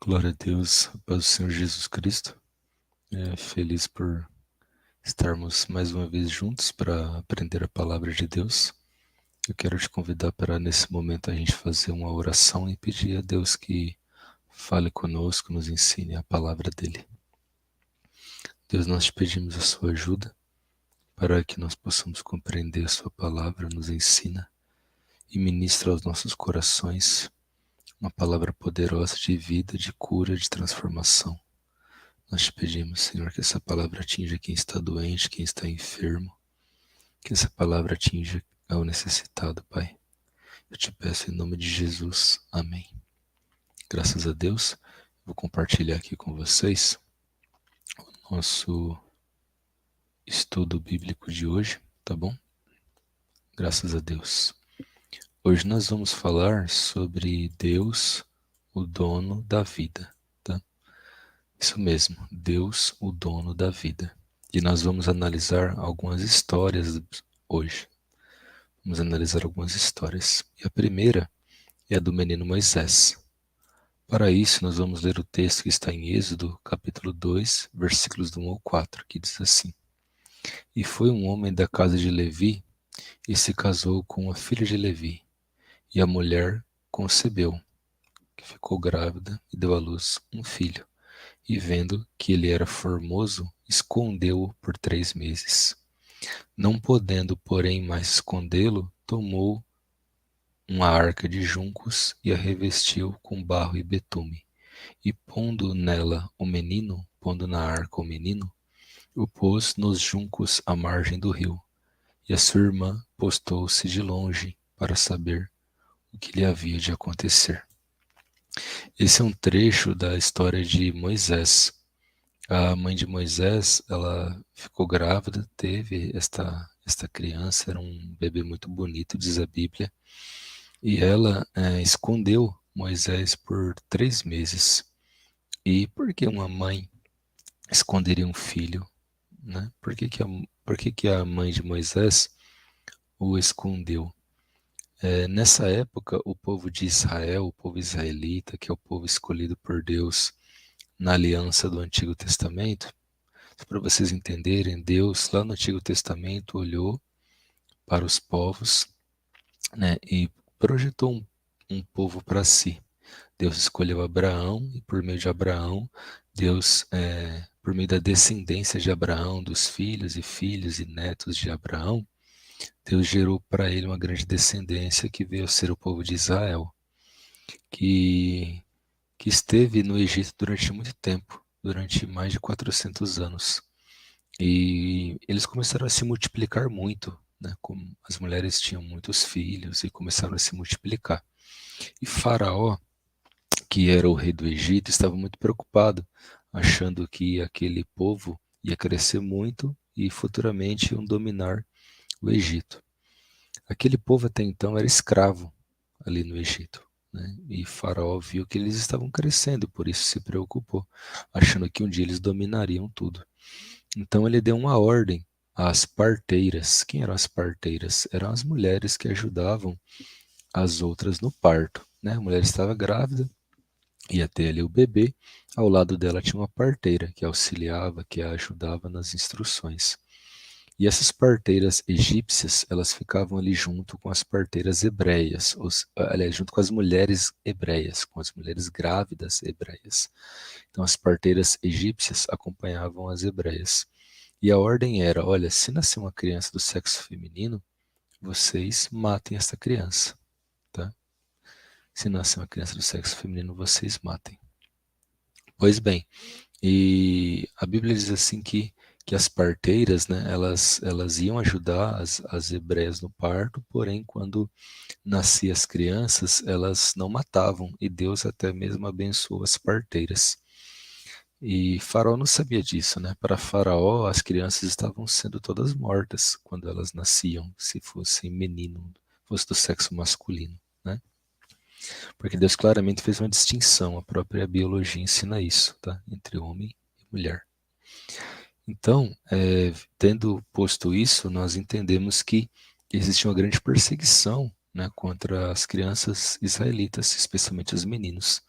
Glória a Deus, a paz do Senhor Jesus Cristo. Feliz por estarmos mais uma vez juntos para aprender a palavra de Deus. Eu quero te convidar para, nesse momento, a gente fazer uma oração e pedir a Deus que fale conosco, nos ensine a palavra dele. Deus, nós te pedimos a sua ajuda para que nós possamos compreender a sua palavra, nos ensina e ministra aos nossos corações uma palavra poderosa de vida, de cura, de transformação. Nós te pedimos, Senhor, que essa palavra atinja quem está doente, quem está enfermo, que essa palavra atinja ao necessitado, Pai. Eu te peço em nome de Jesus. Amém. Graças a Deus, vou compartilhar aqui com vocês o nosso estudo bíblico de hoje, tá bom? Graças a Deus. Hoje nós vamos falar sobre Deus, o dono da vida, tá? Isso mesmo, Deus, o dono da vida. E nós vamos analisar algumas histórias hoje. Vamos analisar algumas histórias. E a primeira é a do menino Moisés. Para isso, nós vamos ler o texto que está em Êxodo, capítulo 2, versículos do 1 ao 4, que diz assim: E foi um homem da casa de Levi, e se casou com a filha de Levi. E a mulher concebeu, que ficou grávida, e deu à luz um filho. E vendo que ele era formoso, escondeu-o por 3 meses. Não podendo, porém, mais escondê-lo, tomou uma arca de juncos e a revestiu com barro e betume. E pondo nela o menino, pondo na arca o menino, o pôs nos juncos à margem do rio. E a sua irmã postou-se de longe para saber o que lhe havia de acontecer. Esse é um trecho da história de Moisés. A mãe de Moisés, ela ficou grávida, teve esta criança, era um bebê muito bonito, diz a Bíblia, e ela escondeu Moisés por 3 meses. E por que uma mãe esconderia um filho, né? Por que a mãe de Moisés o escondeu? Nessa época, o povo de Israel, o povo israelita, que é o povo escolhido por Deus na aliança do Antigo Testamento, para vocês entenderem, Deus lá no Antigo Testamento olhou para os povos, né, e projetou um povo para si. Deus escolheu Abraão e por meio de Abraão, Deus, por meio da descendência de Abraão, dos filhos e netos de Abraão, Deus gerou para ele uma grande descendência que veio a ser o povo de Israel, que, que esteve no Egito durante muito tempo, durante mais de 400 anos. E eles começaram a se multiplicar muito, né? Como as mulheres tinham muitos filhos e começaram a se multiplicar. E Faraó, que era o rei do Egito, estava muito preocupado, achando que aquele povo ia crescer muito e futuramente iam dominar o Egito. Aquele povo até então era escravo ali no Egito, né? E Faraó viu que eles estavam crescendo, por isso se preocupou, achando que um dia eles dominariam tudo. Então ele deu uma ordem às parteiras. Quem eram as parteiras? Eram as mulheres que ajudavam as outras no parto, né? A mulher estava grávida, ia ter ali o bebê, ao lado dela tinha uma parteira que auxiliava, que a ajudava nas instruções. E essas parteiras egípcias, elas ficavam ali junto com as parteiras hebreias, aliás, junto com as mulheres hebreias, com as mulheres grávidas hebreias. Então as parteiras egípcias acompanhavam as hebreias. E a ordem era, olha, se nascer uma criança do sexo feminino, vocês matem essa criança, tá? Se nascer uma criança do sexo feminino, vocês matem. Pois bem, e a Bíblia diz assim que as parteiras, né, elas iam ajudar as hebreias no parto, porém, quando nasciam as crianças, elas não matavam, e Deus até mesmo abençoou as parteiras. E Faraó não sabia disso, né? Para Faraó, as crianças estavam sendo todas mortas quando elas nasciam, se fossem menino, fosse do sexo masculino, né? Porque Deus claramente fez uma distinção, a própria biologia ensina isso, tá? Entre homem e mulher. Então, tendo posto isso, nós entendemos que existe uma grande perseguição, né, contra as crianças israelitas, especialmente os meninos.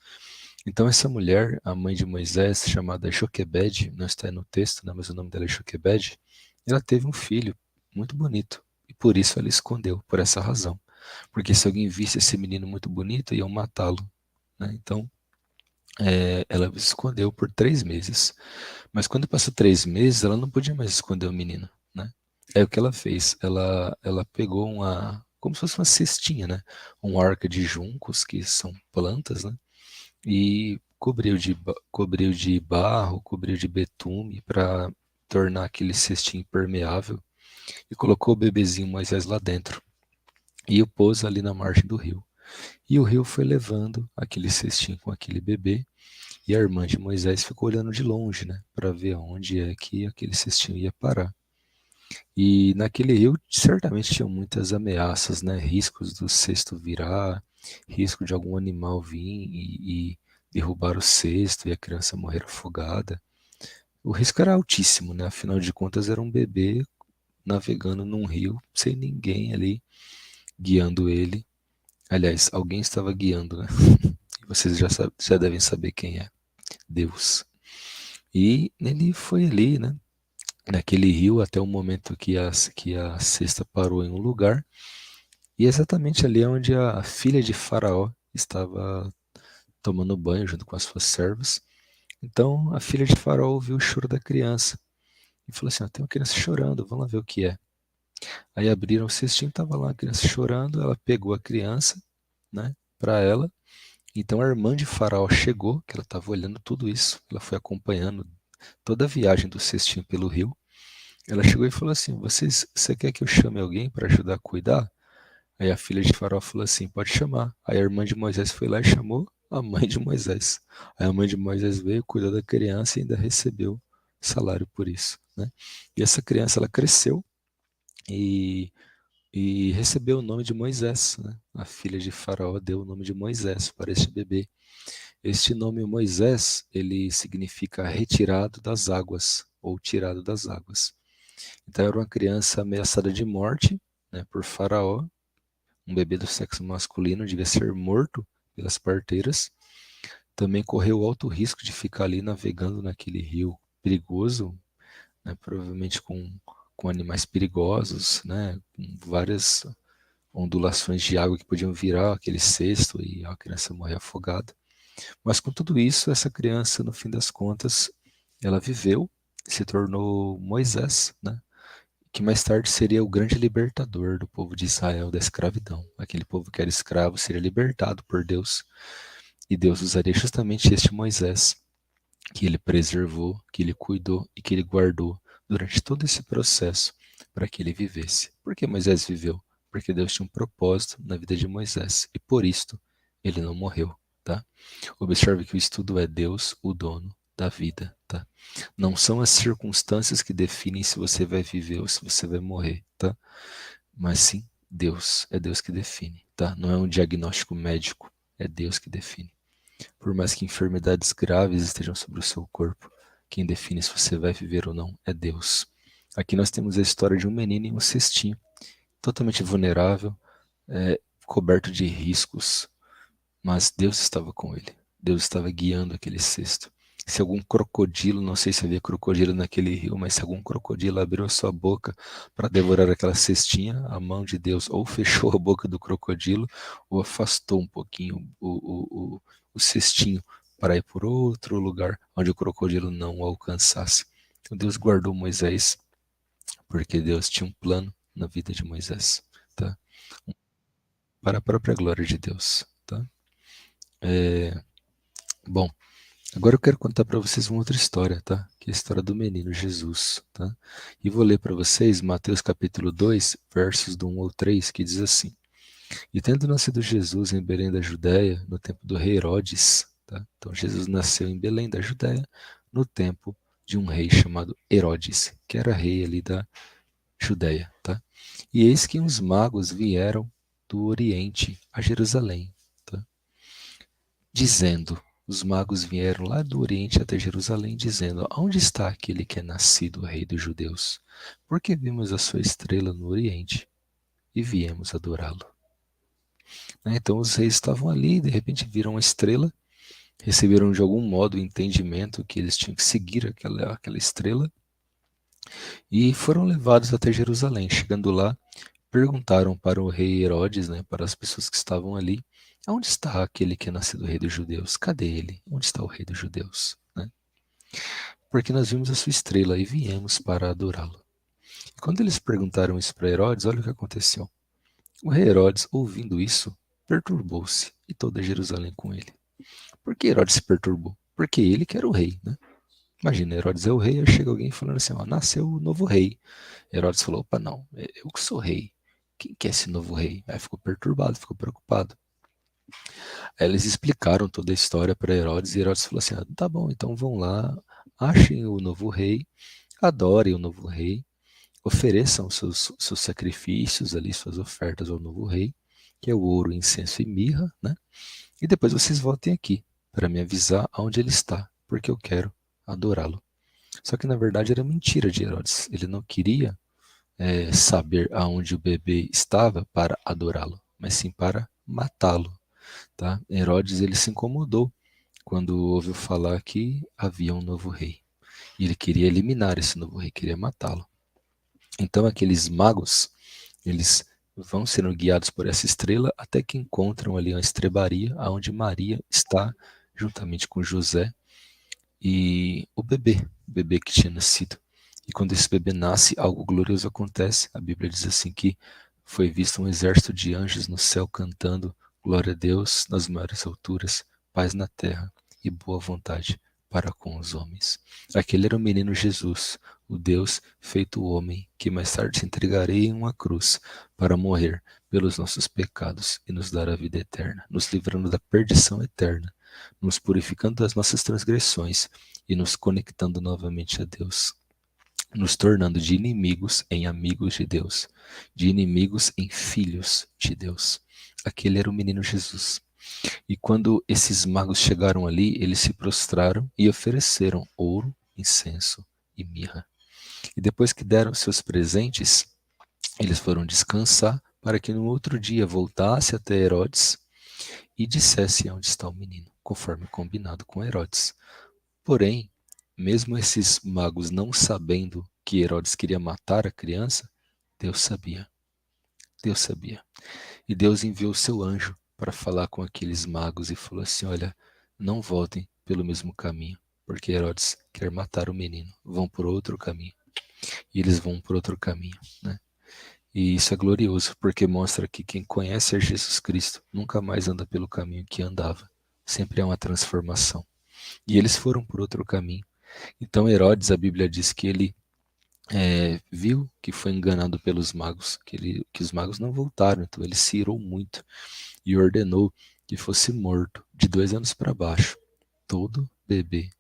Então essa mulher, a mãe de Moisés, chamada Joquebede, não está no texto, né, mas o nome dela é Joquebede, ela teve um filho muito bonito. E por isso ela escondeu, por essa razão. Porque se alguém visse esse menino muito bonito, iam matá-lo. Né? Então ela escondeu por 3 meses. Mas quando passou 3 meses, ela não podia mais esconder o menino. Né? Aí o que ela fez? Ela pegou como se fosse uma cestinha, né? Um arca de juncos, que são plantas, né? E cobriu de barro, cobriu de betume para tornar aquele cestinho impermeável e colocou o bebezinho Moisés lá dentro e o pôs ali na margem do rio. E o rio foi levando aquele cestinho com aquele bebê e a irmã de Moisés ficou olhando de longe, né, para ver onde é que aquele cestinho ia parar. E naquele rio certamente tinham muitas ameaças, né, riscos do cesto virar, risco de algum animal vir e derrubar o cesto e a criança morrer afogada. O risco era altíssimo, né? Afinal de contas, era um bebê navegando num rio sem ninguém ali guiando ele. Aliás, alguém estava guiando, né? E vocês já devem saber quem é: Deus. E ele foi ali, né? Naquele rio até o momento que a cesta parou em um lugar. E exatamente ali é onde a filha de Faraó estava tomando banho junto com as suas servas. Então a filha de Faraó ouviu o choro da criança e falou assim: tem uma criança chorando, vamos lá ver o que é. Aí abriram o cestinho, estava lá a criança chorando, ela pegou a criança, né, para ela. Então a irmã de Faraó chegou, que ela estava olhando tudo isso, ela foi acompanhando toda a viagem do cestinho pelo rio. Ela chegou e falou assim: você quer que eu chame alguém para ajudar a cuidar? Aí a filha de Faraó falou assim: pode chamar. Aí a irmã de Moisés foi lá e chamou a mãe de Moisés. Aí a mãe de Moisés veio, cuidou da criança e ainda recebeu salário por isso. Né? E essa criança ela cresceu e, e recebeu o nome de Moisés. Né? A filha de Faraó deu o nome de Moisés para este bebê. Este nome Moisés, ele significa retirado das águas ou tirado das águas. Então era uma criança ameaçada de morte, né, por Faraó. Um bebê do sexo masculino devia ser morto pelas parteiras. Também correu alto risco de ficar ali navegando naquele rio perigoso, né, provavelmente com animais perigosos, né, com várias ondulações de água que podiam virar aquele cesto e a criança morrer afogada. Mas com tudo isso, essa criança, no fim das contas, ela viveu, se tornou Moisés, né? Que mais tarde seria o grande libertador do povo de Israel da escravidão. Aquele povo que era escravo seria libertado por Deus, e Deus usaria justamente este Moisés, que ele preservou, que ele cuidou e que ele guardou durante todo esse processo para que ele vivesse. Por que Moisés viveu? Porque Deus tinha um propósito na vida de Moisés, e por isto ele não morreu, tá? Observe que o estudo é Deus, o dono da vida, tá? Não são as circunstâncias que definem se você vai viver ou se você vai morrer, tá? Mas sim Deus, é Deus que define, tá? Não é um diagnóstico médico, é Deus que define. Por mais que enfermidades graves estejam sobre o seu corpo, quem define se você vai viver ou não é Deus. Aqui nós temos a história de um menino em um cestinho, totalmente vulnerável, coberto de riscos, mas Deus estava com ele. Deus estava guiando aquele cesto. Se algum crocodilo, não sei se havia crocodilo naquele rio, mas se algum crocodilo abriu a sua boca para devorar aquela cestinha, a mão de Deus ou fechou a boca do crocodilo ou afastou um pouquinho o cestinho para ir por outro lugar onde o crocodilo não o alcançasse. Então Deus guardou Moisés porque Deus tinha um plano na vida de Moisés, tá? Para a própria glória de Deus, tá? Bom, agora eu quero contar para vocês uma outra história, tá? Que é a história do menino Jesus, tá? E vou ler para vocês Mateus capítulo 2, versos do 1 ao 3, que diz assim: E tendo nascido Jesus em Belém da Judéia, no tempo do rei Herodes, tá? Então Jesus nasceu em Belém da Judéia, no tempo de um rei chamado Herodes, que era rei ali da Judéia, tá? E eis que uns magos vieram do Oriente a Jerusalém, tá? Dizendo, os magos vieram lá do Oriente até Jerusalém, dizendo: Onde está aquele que é nascido rei dos judeus? Porque vimos a sua estrela no Oriente e viemos adorá-lo. Então os reis estavam ali, de repente viram uma estrela receberam de algum modo o entendimento que eles tinham que seguir aquela estrela e foram levados até Jerusalém. Chegando lá, perguntaram para o rei Herodes, né, para as pessoas que estavam ali, onde está aquele que é nascido rei dos judeus? Cadê ele? Onde está o rei dos judeus? Né? Porque nós vimos a sua estrela e viemos para adorá-lo. E quando eles perguntaram isso para Herodes, olha o que aconteceu. O rei Herodes, ouvindo isso, perturbou-se e toda Jerusalém com ele. Por que Herodes se perturbou? Porque ele que era o rei, né? Imagina, Herodes é o rei, aí chega alguém falando assim, ó, nasceu o novo rei. Herodes falou, opa, não, eu que sou rei. Quem que é esse novo rei? Aí ficou perturbado, ficou preocupado. Aí eles explicaram toda a história para Herodes e Herodes falou assim, ah, tá bom, então vão lá, achem o novo rei, adorem o novo rei, ofereçam seus sacrifícios ali, suas ofertas ao novo rei, que é o ouro, incenso e mirra, né? E depois vocês voltem aqui para me avisar aonde ele está, porque eu quero adorá-lo. Só que na verdade era mentira de Herodes. Ele não queria saber aonde o bebê estava para adorá-lo, mas sim para matá-lo. Tá? Herodes ele se incomodou quando ouviu falar que havia um novo rei. E ele queria eliminar esse novo rei, queria matá-lo. Então aqueles magos, eles vão sendo guiados por essa estrela até que encontram ali uma estrebaria onde Maria está juntamente com José e o bebê que tinha nascido. E quando esse bebê nasce, algo glorioso acontece. A Bíblia diz assim que foi visto um exército de anjos no céu cantando glória a Deus nas maiores alturas, paz na terra e boa vontade para com os homens. Aquele era o menino Jesus, o Deus feito homem, que mais tarde se entregaria em uma cruz para morrer pelos nossos pecados e nos dar a vida eterna, nos livrando da perdição eterna, nos purificando das nossas transgressões e nos conectando novamente a Deus, nos tornando de inimigos em amigos de Deus, de inimigos em filhos de Deus. Aquele era o menino Jesus. E quando esses magos chegaram ali, eles se prostraram e ofereceram ouro, incenso e mirra. E depois que deram seus presentes, eles foram descansar para que no outro dia voltasse até Herodes e dissesse onde está o menino, conforme combinado com Herodes. Porém, mesmo esses magos não sabendo que Herodes queria matar a criança, Deus sabia. Deus sabia. E Deus enviou seu anjo para falar com aqueles magos e falou assim: olha, não voltem pelo mesmo caminho, porque Herodes quer matar o menino. Vão por outro caminho. E eles vão por outro caminho, né? E isso é glorioso, porque mostra que quem conhece a Jesus Cristo nunca mais anda pelo caminho que andava. Sempre há uma transformação. E eles foram por outro caminho. Então Herodes, a Bíblia diz que ele viu que foi enganado pelos magos, que os magos não voltaram, então ele se irou muito e ordenou que fosse morto de 2 anos para baixo. Todo bebê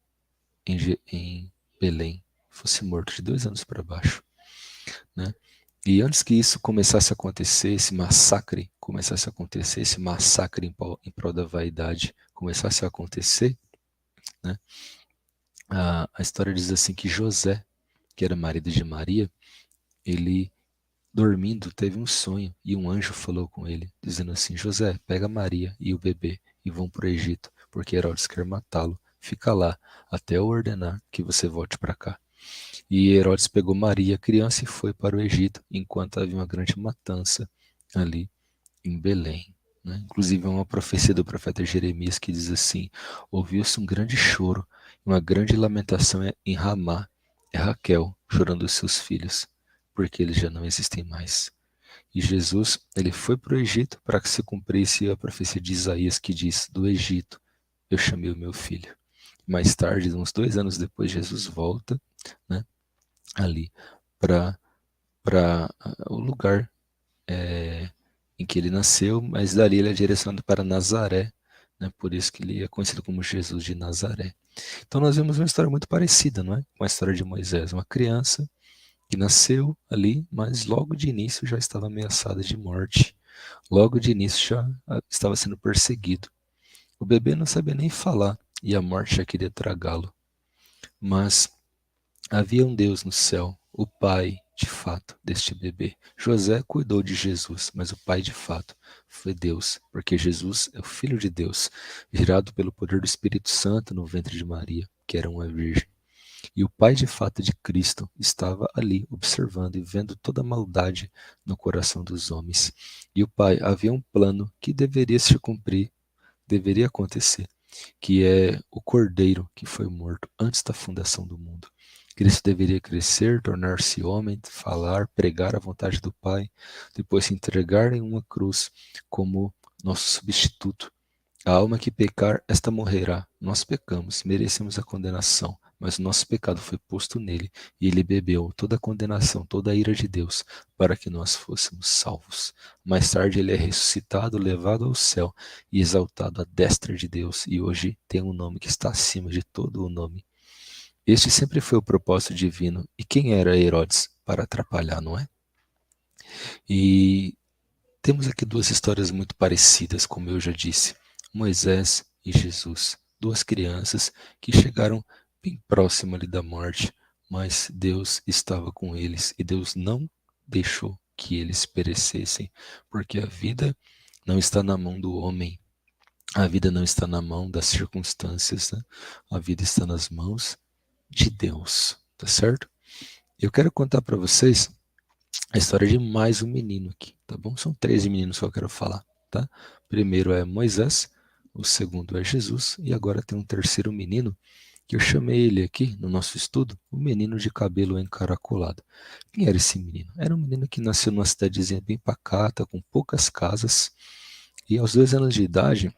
em Belém fosse morto de 2 anos para baixo, né? E antes que isso começasse a acontecer, esse massacre começasse a acontecer, esse massacre em prol da vaidade começasse a acontecer, né? A história diz assim que José, que era marido de Maria, ele dormindo teve um sonho e um anjo falou com ele, dizendo assim: José, pega Maria e o bebê e vão para o Egito, porque Herodes quer matá-lo. Fica lá até eu ordenar que você volte para cá. E Herodes pegou Maria, a criança, e foi para o Egito, enquanto havia uma grande matança ali em Belém. Né? Inclusive, é uma profecia do profeta Jeremias que diz assim: ouviu-se um grande choro, uma grande lamentação em Ramá. É Raquel chorando os seus filhos, porque eles já não existem mais. E Jesus, ele foi para o Egito para que se cumprisse a profecia de Isaías que diz: do Egito eu chamei o meu filho. Mais tarde, uns 2 anos depois, Jesus volta, né, ali para o lugar em que ele nasceu, mas dali ele é direcionado para Nazaré, né, por isso que ele é conhecido como Jesus de Nazaré. Então nós vemos uma história muito parecida, não é? Com a história de Moisés, uma criança que nasceu ali, mas logo de início já estava ameaçada de morte. Logo de início já estava sendo perseguido. O bebê não sabia nem falar e a morte já queria tragá-lo. Mas havia um Deus no céu, o Pai de fato deste bebê. José cuidou de Jesus, mas o pai de fato foi Deus, porque Jesus é o Filho de Deus, gerado pelo poder do Espírito Santo no ventre de Maria, que era uma virgem. E o pai de fato de Cristo estava ali observando e vendo toda a maldade no coração dos homens. E o pai havia um plano que deveria se cumprir, deveria acontecer, que é o cordeiro que foi morto antes da fundação do mundo. Cristo deveria crescer, tornar-se homem, falar, pregar a vontade do Pai, depois se entregar em uma cruz como nosso substituto. A alma que pecar, esta morrerá. Nós pecamos, merecemos a condenação, mas o nosso pecado foi posto nele, e ele bebeu toda a condenação, toda a ira de Deus, para que nós fôssemos salvos. Mais tarde ele é ressuscitado, levado ao céu e exaltado à destra de Deus, e hoje tem um nome que está acima de todo o nome. Este sempre foi o propósito divino. E quem era Herodes para atrapalhar, não é? E temos aqui duas histórias muito parecidas, como eu já disse. Moisés e Jesus. Duas crianças que chegaram bem próximo ali da morte, mas Deus estava com eles e Deus não deixou que eles perecessem, porque a vida não está na mão do homem. A vida não está na mão das circunstâncias, né? A vida está nas mãos de Deus, tá certo? Eu quero contar para vocês a história de mais um menino aqui, tá bom? São 13 meninos que eu quero falar, tá? O primeiro é Moisés, o segundo é Jesus, e agora tem um terceiro menino, que eu chamei ele aqui no nosso estudo, o menino de cabelo encaracolado. Quem era esse menino? Era um menino que nasceu numa cidadezinha bem pacata, com poucas casas, e aos 2 anos de idade,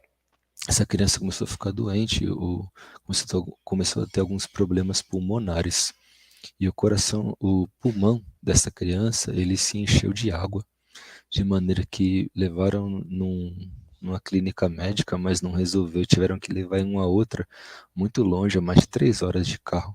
essa criança começou a ficar doente, começou a ter alguns problemas pulmonares. E o coração, o pulmão dessa criança, ele se encheu de água, de maneira que levaram numa clínica médica, mas não resolveu, tiveram que levar em uma outra, muito longe, a mais de 3 horas de carro.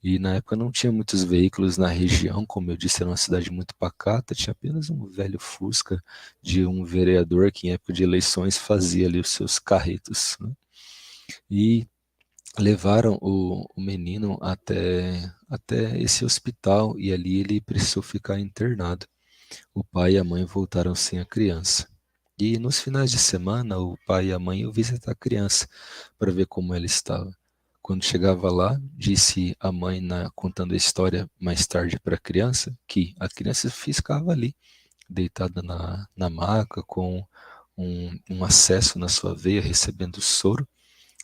E na época não tinha muitos veículos na região, como eu disse, era uma cidade muito pacata, tinha apenas um velho Fusca de um vereador que em época de eleições fazia ali os seus carretos, né? E levaram o menino até esse hospital e ali ele precisou ficar internado. O pai e a mãe voltaram sem a criança. E nos finais de semana, o pai e a mãe iam visitar a criança para ver como ela estava. Quando chegava lá, disse a mãe, contando a história mais tarde para a criança ficava ali, deitada na maca, com um acesso na sua veia, recebendo soro.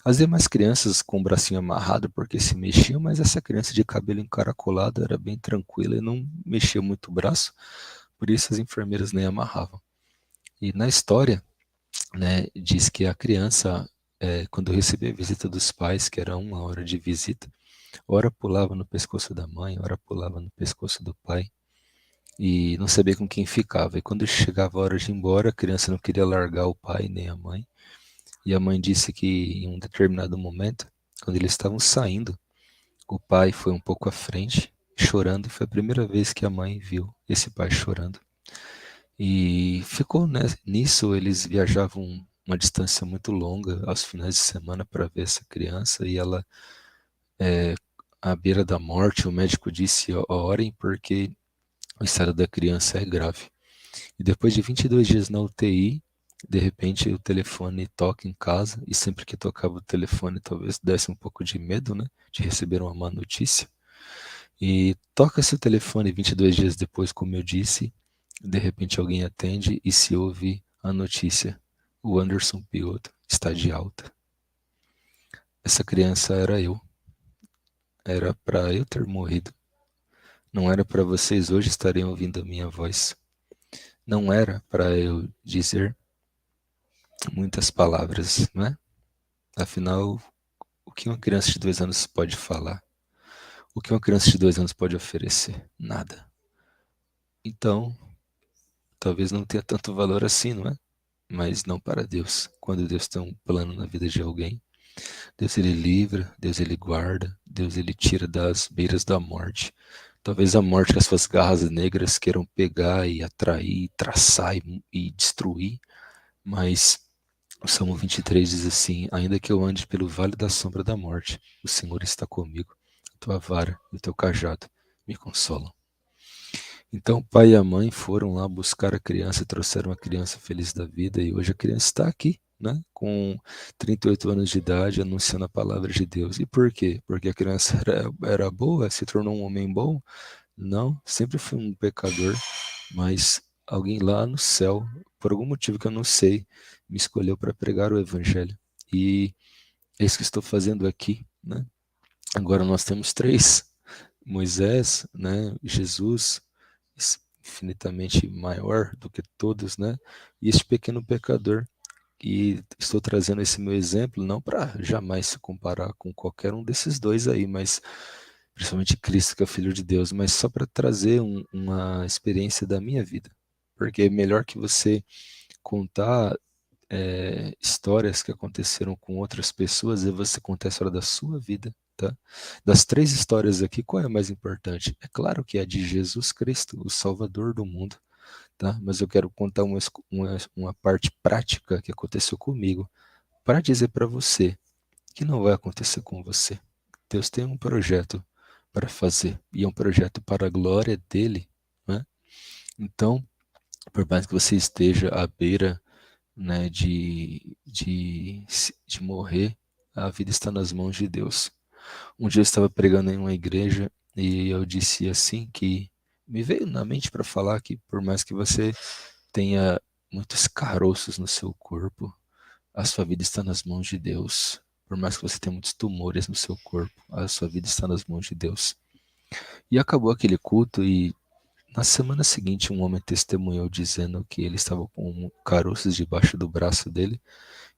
As demais crianças com o bracinho amarrado porque se mexiam, mas essa criança de cabelo encaracolado era bem tranquila e não mexia muito o braço, por isso as enfermeiras nem amarravam. E na história, né, diz que a criança, quando recebia a visita dos pais, que era 1 hora de visita, ora pulava no pescoço da mãe, ora pulava no pescoço do pai, e não sabia com quem ficava. E quando chegava a hora de ir embora, a criança não queria largar o pai nem a mãe. E a mãe disse que em um determinado momento, quando eles estavam saindo, o pai foi um pouco à frente, chorando, e foi a primeira vez que a mãe viu esse pai chorando. E ficou, né, nisso, eles viajavam uma distância muito longa aos finais de semana para ver essa criança, e ela, à beira da morte, o médico disse: orem porque o estado da criança é grave. E depois de 22 dias na UTI, de repente o telefone toca em casa, e sempre que tocava o telefone talvez desse um pouco de medo, né, de receber uma má notícia. E toca-se o telefone 22 dias depois, como eu disse, de repente alguém atende e se ouve a notícia: o Anderson Piotr está de alta. Essa criança era eu. Era para eu ter morrido. Não era para vocês hoje estarem ouvindo a minha voz. Não era para eu dizer muitas palavras, não é? Afinal, o que uma criança de 2 anos pode falar? O que uma criança de 2 anos pode oferecer? Nada. Então, talvez não tenha tanto valor assim, não é? Mas não para Deus. Quando Deus tem um plano na vida de alguém, Deus ele livra, Deus ele guarda, Deus ele tira das beiras da morte. Talvez a morte que as suas garras negras queiram pegar e atrair, traçar e destruir, mas o Salmo 23 diz assim: ainda que eu ande pelo vale da sombra da morte, o Senhor está comigo, a tua vara e o teu cajado me consolam. Então o pai e a mãe foram lá buscar a criança, trouxeram a criança feliz da vida e hoje a criança está aqui, né? Com 38 anos de idade, anunciando a palavra de Deus. E por quê? Porque a criança era boa, se tornou um homem bom? Não, sempre fui um pecador, mas alguém lá no céu, por algum motivo que eu não sei, me escolheu para pregar o evangelho. E é isso que estou fazendo aqui, né? Agora nós temos três: Moisés, né? Jesus, infinitamente maior do que todos, né? E este pequeno pecador. E estou trazendo esse meu exemplo não para jamais se comparar com qualquer um desses dois aí, mas principalmente Cristo, que é o Filho de Deus, mas só para trazer uma experiência da minha vida. Porque é melhor que você contar histórias que aconteceram com outras pessoas e você contar a história da sua vida, tá? Das três histórias aqui, qual é a mais importante? É claro que é a de Jesus Cristo, o Salvador do mundo, tá? Mas eu quero contar uma parte prática que aconteceu comigo para dizer para você que não vai acontecer com você. Deus tem um projeto para fazer e é um projeto para a glória dele, né? Então, por mais que você esteja à beira, né, de morrer, a vida está nas mãos de Deus. Um dia eu estava pregando em uma igreja e eu disse assim que me veio na mente para falar que por mais que você tenha muitos caroços no seu corpo, a sua vida está nas mãos de Deus. Por mais que você tenha muitos tumores no seu corpo, a sua vida está nas mãos de Deus. E acabou aquele culto e na semana seguinte um homem testemunhou dizendo que ele estava com caroços debaixo do braço dele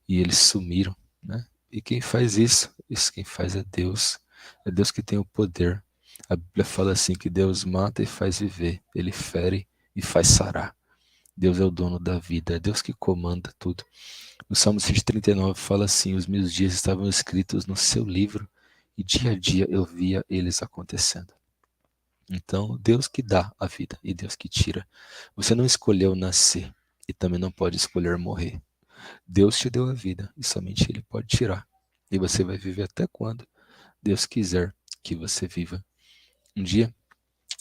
e eles sumiram, né? E quem faz isso? Isso quem faz é Deus. É Deus que tem o poder. A Bíblia fala assim que Deus mata e faz viver, ele fere e faz sarar. Deus é o dono da vida, é Deus que comanda tudo. No Salmo 139 fala assim: os meus dias estavam escritos no seu livro e dia a dia eu via eles acontecendo. Então, Deus que dá a vida e Deus que tira. Você não escolheu nascer e também não pode escolher morrer. Deus te deu a vida e somente Ele pode tirar. E você vai viver até quando Deus quiser que você viva. Um dia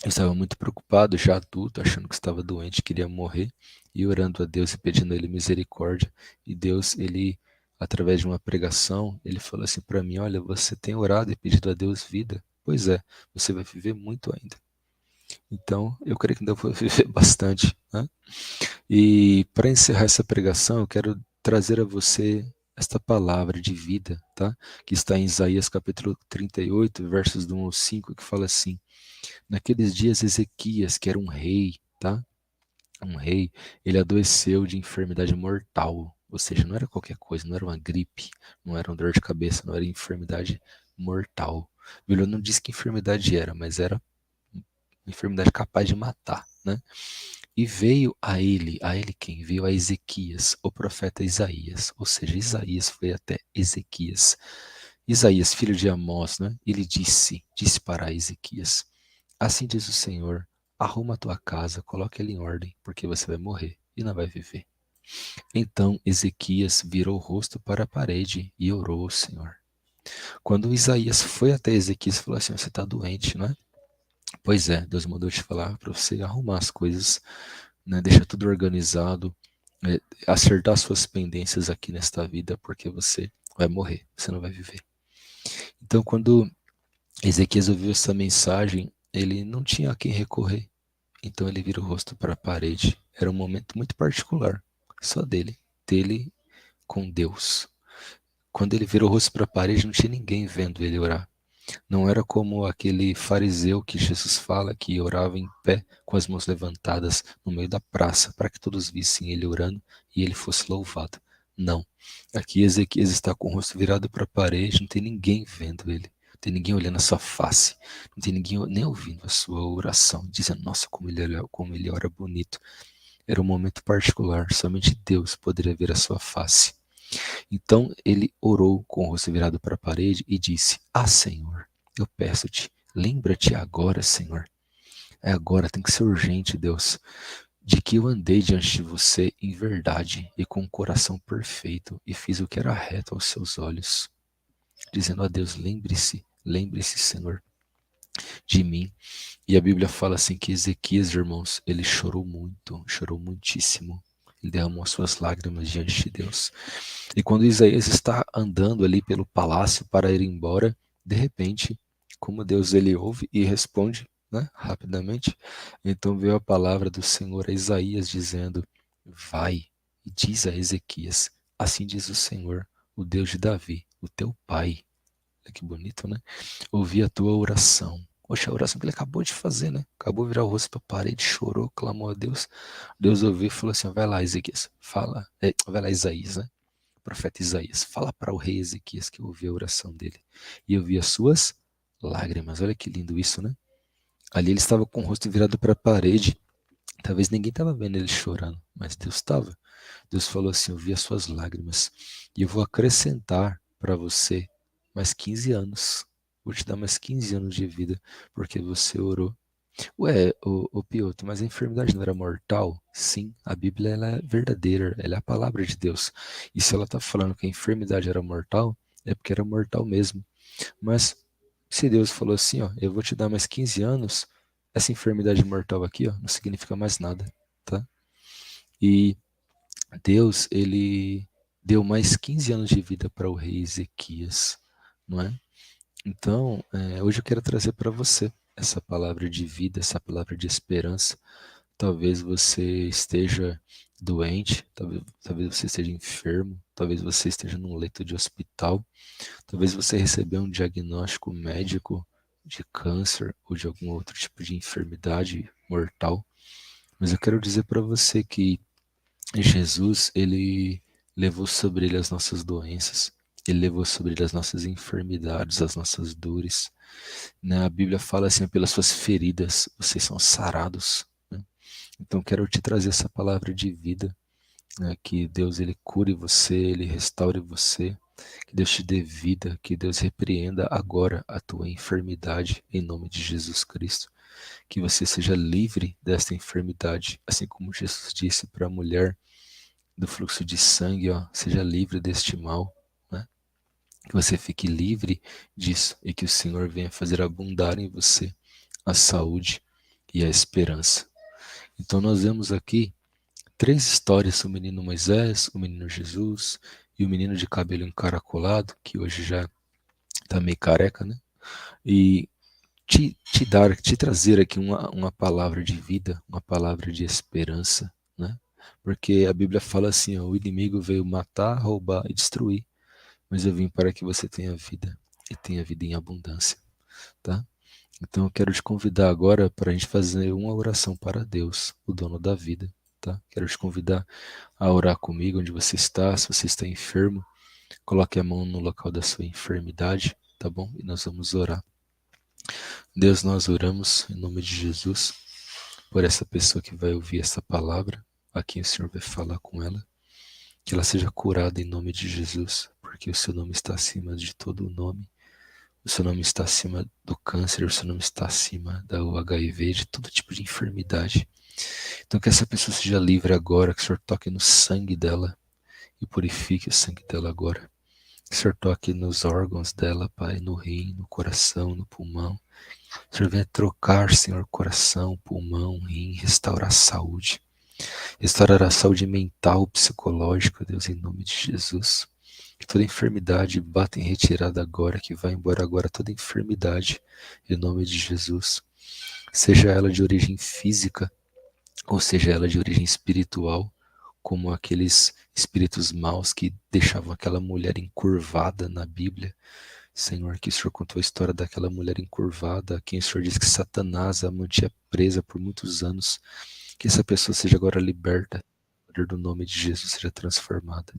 eu estava muito preocupado, já adulto, achando que estava doente, queria morrer, e orando a Deus e pedindo a Ele misericórdia. E Deus, Ele, através de uma pregação, Ele falou assim para mim: olha, você tem orado e pedido a Deus vida. Pois é, você vai viver muito ainda. Então, eu creio que ainda vou viver bastante, né? E para encerrar essa pregação, eu quero trazer a você esta palavra de vida, tá? Que está em Isaías capítulo 38, versos do 1 ao 5, que fala assim: naqueles dias Ezequias, que era um rei, tá? Um rei, ele adoeceu de enfermidade mortal, ou seja, não era qualquer coisa, não era uma gripe, não era uma dor de cabeça, não era enfermidade mortal. A Bíblia não diz que enfermidade era, mas era uma enfermidade capaz de matar, né? E veio a ele quem? Veio a Ezequias, o profeta Isaías, ou seja, Isaías foi até Ezequias. Isaías, filho de Amós, né? Ele disse para Ezequias: assim diz o Senhor, arruma a tua casa, coloque ela em ordem, porque você vai morrer e não vai viver. Então Ezequias virou o rosto para a parede e orou ao Senhor. Quando Isaías foi até Ezequias, falou assim: você está doente, não é? Pois é, Deus mandou te falar para você arrumar as coisas, né? Deixar tudo organizado, acertar suas pendências aqui nesta vida, porque você vai morrer, você não vai viver. Então, quando Ezequias ouviu essa mensagem, ele não tinha a quem recorrer. Então ele vira o rosto para a parede. Era um momento muito particular, só dele com Deus. Quando ele virou o rosto para a parede, não tinha ninguém vendo ele orar. Não era como aquele fariseu que Jesus fala que orava em pé com as mãos levantadas no meio da praça para que todos vissem ele orando e ele fosse louvado. Não. Aqui Ezequias está com o rosto virado para a parede, não tem ninguém vendo ele. Não tem ninguém olhando a sua face. Não tem ninguém nem ouvindo a sua oração, dizendo: nossa, como ele ora bonito. Era um momento particular, somente Deus poderia ver a sua face. Então ele orou com o rosto virado para a parede e disse: ah, Senhor, eu peço-te, lembra-te agora, Senhor. É agora, tem que ser urgente, Deus, de que eu andei diante de você em verdade e com um coração perfeito e fiz o que era reto aos seus olhos. Dizendo a Deus: lembre-se, lembre-se, Senhor, de mim. E a Bíblia fala assim que Ezequias, irmãos, ele chorou muito, chorou muitíssimo. Ele derramou as suas lágrimas diante de Deus. E quando Isaías está andando ali pelo palácio para ir embora, de repente, como Deus ele ouve e responde, né, rapidamente, então veio a palavra do Senhor a Isaías dizendo: vai e diz a Ezequias, assim diz o Senhor, o Deus de Davi, o teu pai. Olha que bonito, né? Ouvi a tua oração. Poxa, a oração que ele acabou de fazer, né? Acabou de virar o rosto para a parede, chorou, clamou a Deus. Deus ouviu e falou assim: vai lá, Ezequias, fala. Vai lá, Isaías, né? O profeta Isaías, fala para o rei Ezequias que eu ouvi a oração dele. E eu vi as suas lágrimas. Olha que lindo isso, né? Ali ele estava com o rosto virado para a parede. Talvez ninguém estava vendo ele chorando, mas Deus estava. Deus falou assim: eu vi as suas lágrimas e eu vou acrescentar para você mais 15 anos. Vou te dar mais 15 anos de vida porque você orou. Ué, o Piotr, mas a enfermidade não era mortal? Sim, a Bíblia ela é verdadeira, ela é a palavra de Deus. E se ela está falando que a enfermidade era mortal, é porque era mortal mesmo. Mas se Deus falou assim, ó, eu vou te dar mais 15 anos, essa enfermidade mortal aqui, ó, não significa mais nada, tá? E Deus, ele deu mais 15 anos de vida para o rei Ezequias, não é? Então, hoje eu quero trazer para você essa palavra de vida, essa palavra de esperança. Talvez você esteja doente, talvez você esteja enfermo, talvez você esteja num leito de hospital, talvez você recebeu um diagnóstico médico de câncer ou de algum outro tipo de enfermidade mortal. Mas eu quero dizer para você que Jesus, ele levou sobre ele as nossas doenças, ele levou sobre ele as nossas enfermidades, as nossas dores. Né? A Bíblia fala assim, pelas suas feridas, vocês são sarados. Né? Então, quero te trazer essa palavra de vida, né? Que Deus, ele cure você, ele restaure você, que Deus te dê vida, que Deus repreenda agora a tua enfermidade, em nome de Jesus Cristo. Que você seja livre desta enfermidade, assim como Jesus disse para a mulher do fluxo de sangue, ó, seja livre deste mal, né? Que você fique livre disso e que o Senhor venha fazer abundar em você a saúde e a esperança. Então nós vemos aqui três histórias: o menino Moisés, o menino Jesus e o menino de cabelo encaracolado, que hoje já está meio careca, né? E te trazer aqui uma palavra de vida, uma palavra de esperança, né? Porque a Bíblia fala assim, ó, o inimigo veio matar, roubar e destruir, mas eu vim para que você tenha vida e tenha vida em abundância, tá? Então eu quero te convidar agora para a gente fazer uma oração para Deus, o dono da vida, tá? Quero te convidar a orar comigo onde você está. Se você está enfermo, coloque a mão no local da sua enfermidade, tá bom? E nós vamos orar. Deus, nós oramos em nome de Jesus por essa pessoa que vai ouvir essa palavra, a quem o Senhor vai falar com ela, que ela seja curada em nome de Jesus, porque o seu nome está acima de todo o nome, o seu nome está acima do câncer, o seu nome está acima do HIV, de todo tipo de enfermidade. Então que essa pessoa seja livre agora, que o Senhor toque no sangue dela e purifique o sangue dela agora. Que o Senhor toque nos órgãos dela, Pai, no rim, no coração, no pulmão. O Senhor venha trocar, Senhor, coração, pulmão, rim, restaurar a saúde. Restaurar a saúde mental, psicológica, Deus, em nome de Jesus. Que toda enfermidade bata em retirada agora, que vá embora agora toda enfermidade, em nome de Jesus. Seja ela de origem física, ou seja ela de origem espiritual, como aqueles espíritos maus que deixavam aquela mulher encurvada na Bíblia. Senhor, que o Senhor contou a história daquela mulher encurvada, a quem o Senhor disse que Satanás a mantinha presa por muitos anos. Que essa pessoa seja agora liberta, o poder do nome de Jesus seja transformada.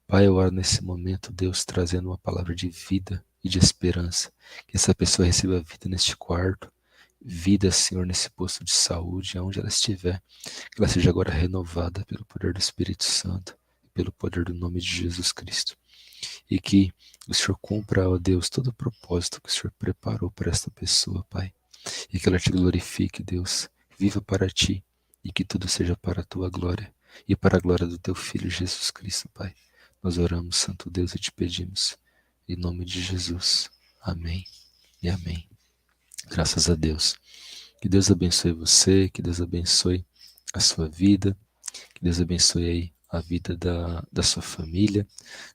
Pai, eu oro nesse momento, Deus, trazendo uma palavra de vida e de esperança. Que essa pessoa receba vida neste quarto, vida, Senhor, nesse posto de saúde, aonde ela estiver. Que ela seja agora renovada pelo poder do Espírito Santo, pelo poder do nome de Jesus Cristo. E que o Senhor cumpra, ó Deus, todo o propósito que o Senhor preparou para esta pessoa, Pai. E que ela te glorifique, Deus. Viva para ti e que tudo seja para a tua glória e para a glória do teu Filho Jesus Cristo, Pai. Nós oramos, Santo Deus, e te pedimos, em nome de Jesus. Amém e amém. Graças a Deus. Que Deus abençoe você, que Deus abençoe a sua vida, que Deus abençoe aí a vida da sua família,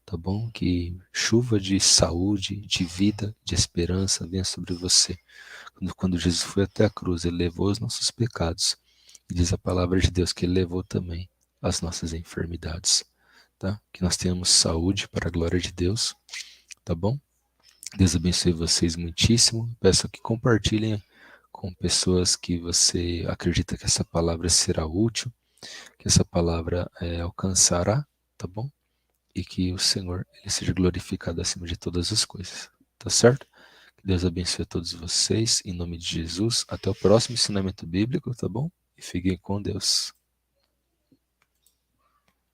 tá bom? Que chuva de saúde, de vida, de esperança venha sobre você. Quando Jesus foi até a cruz, ele levou os nossos pecados. E diz a palavra de Deus que ele levou também as nossas enfermidades, tá? Que nós tenhamos saúde para a glória de Deus, tá bom? Deus abençoe vocês muitíssimo. Peço que compartilhem com pessoas que você acredita que essa palavra será útil, que essa palavra alcançará, tá bom? E que o Senhor ele seja glorificado acima de todas as coisas, tá certo? Que Deus abençoe a todos vocês, em nome de Jesus. Até o próximo ensinamento bíblico, tá bom? E fiquem com Deus.